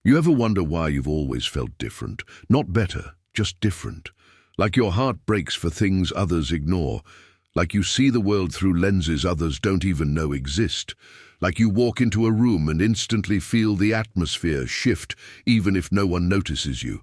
You ever wonder why you've always felt different? Not better, just different. Like your heart breaks for things others ignore. Like you see the world through lenses others don't even know exist. Like you walk into a room and instantly feel the atmosphere shift even if no one notices you.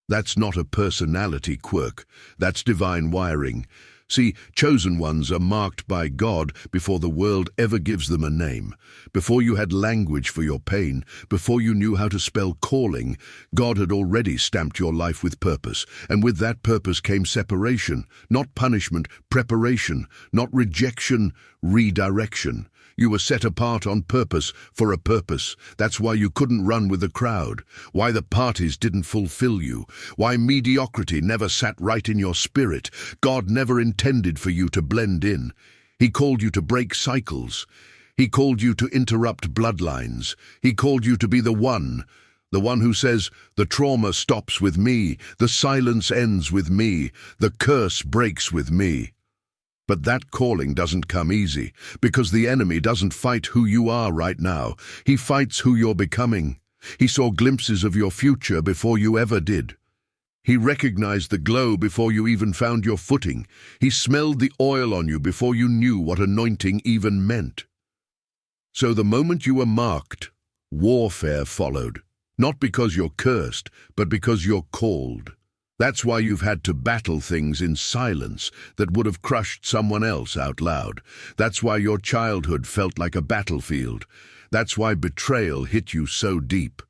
That's not a personality quirk. That's divine wiring. See, chosen ones are marked by God before the world ever gives them a name. Before you had language for your pain, before you knew how to spell calling, God had already stamped your life with purpose. And with that purpose came separation, not punishment, preparation, not rejection, redirection. You were set apart on purpose for a purpose. That's why you couldn't run with the crowd, why the parties didn't fulfill you, why mediocrity never sat right in your spirit. God never intended for you to blend in. He called you to break cycles. He called you to interrupt bloodlines. He called you to be the one who says, the trauma stops with me, the silence ends with me, the curse breaks with me. But that calling doesn't come easy, because the enemy doesn't fight who you are right now. He fights who you're becoming. He saw glimpses of your future before you ever did. He recognized the glow before you even found your footing. He smelled the oil on you before you knew what anointing even meant. So the moment you were marked, warfare followed. Not because you're cursed, but because you're called. That's why you've had to battle things in silence that would have crushed someone else out loud. That's why your childhood felt like a battlefield. That's why betrayal hit you so deep.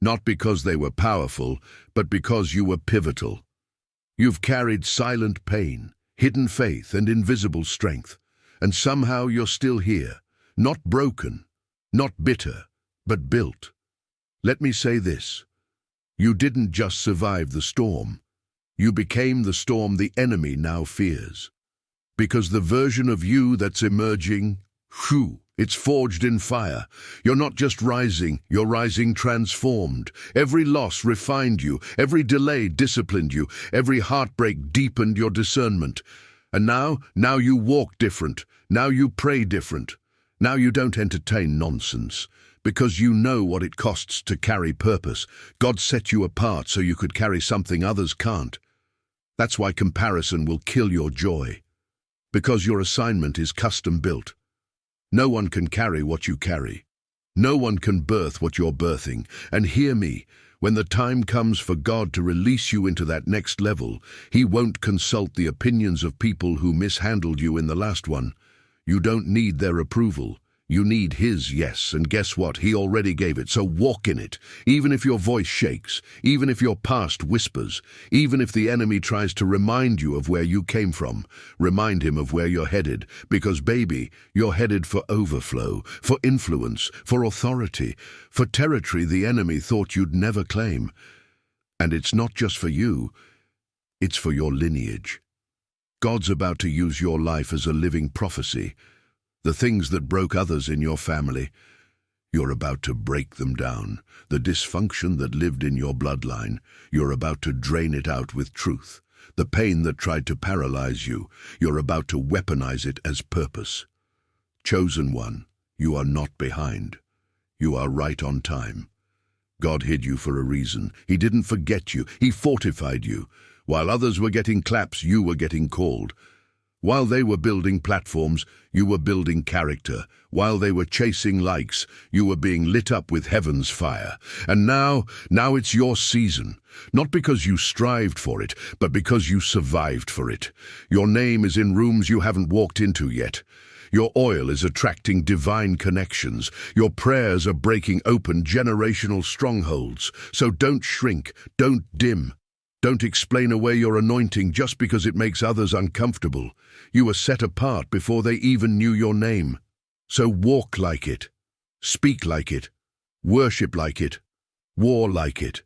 Not because they were powerful, but because you were pivotal. You've carried silent pain, hidden faith, and invisible strength. And somehow you're still here, not broken, not bitter, but built. Let me say this. You didn't just survive the storm. You became the storm the enemy now fears. Because the version of you that's emerging, it's forged in fire. You're not just rising, you're rising transformed. Every loss refined you, every delay disciplined you, every heartbreak deepened your discernment. And now you walk different, now you pray different, now you don't entertain nonsense. Because you know what it costs to carry purpose. God set you apart so you could carry something others can't. That's why comparison will kill your joy. Because your assignment is custom built. No one can carry what you carry. No one can birth what you're birthing. And hear me, when the time comes for God to release you into that next level, He won't consult the opinions of people who mishandled you in the last one. You don't need their approval. You need His yes, and guess what? He already gave it, so walk in it. Even if your voice shakes, even if your past whispers, even if the enemy tries to remind you of where you came from, remind him of where you're headed. Because, baby, you're headed for overflow, for influence, for authority, for territory the enemy thought you'd never claim. And it's not just for you, it's for your lineage. God's about to use your life as a living prophecy. The things that broke others in your family, you're about to break them down. The dysfunction that lived in your bloodline, you're about to drain it out with truth. The pain that tried to paralyze you, you're about to weaponize it as purpose. Chosen one, you are not behind. You are right on time. God hid you for a reason. He didn't forget you. He fortified you. While others were getting claps, you were getting called. While they were building platforms, you were building character. While they were chasing likes, you were being lit up with heaven's fire. And now it's your season. Not because you strived for it, but because you survived for it. Your name is in rooms you haven't walked into yet. Your oil is attracting divine connections. Your prayers are breaking open generational strongholds. So don't shrink, don't dim. Don't explain away your anointing just because it makes others uncomfortable. You were set apart before they even knew your name. So walk like it, speak like it, worship like it, war like it.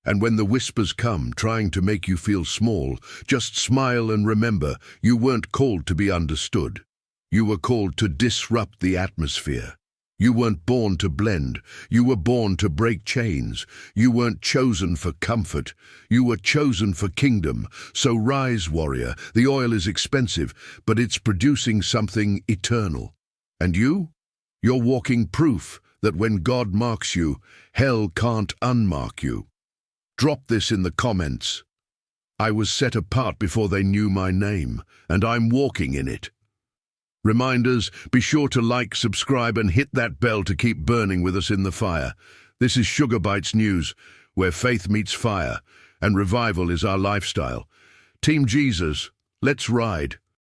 And when the whispers come trying to make you feel small, just smile and remember, you weren't called to be understood. You were called to disrupt the atmosphere. You weren't born to blend. You were born to break chains. You weren't chosen for comfort. You were chosen for kingdom. So rise, warrior. The oil is expensive, but it's producing something eternal. And you? You're walking proof that when God marks you, hell can't unmark you. Drop this in the comments. I was set apart before they knew my name, and I'm walking in it. Reminders, be sure to like, subscribe, and hit that bell to keep burning with us in the fire. This is Sugar Bites News, where faith meets fire, and revival is our lifestyle. Team Jesus, let's ride.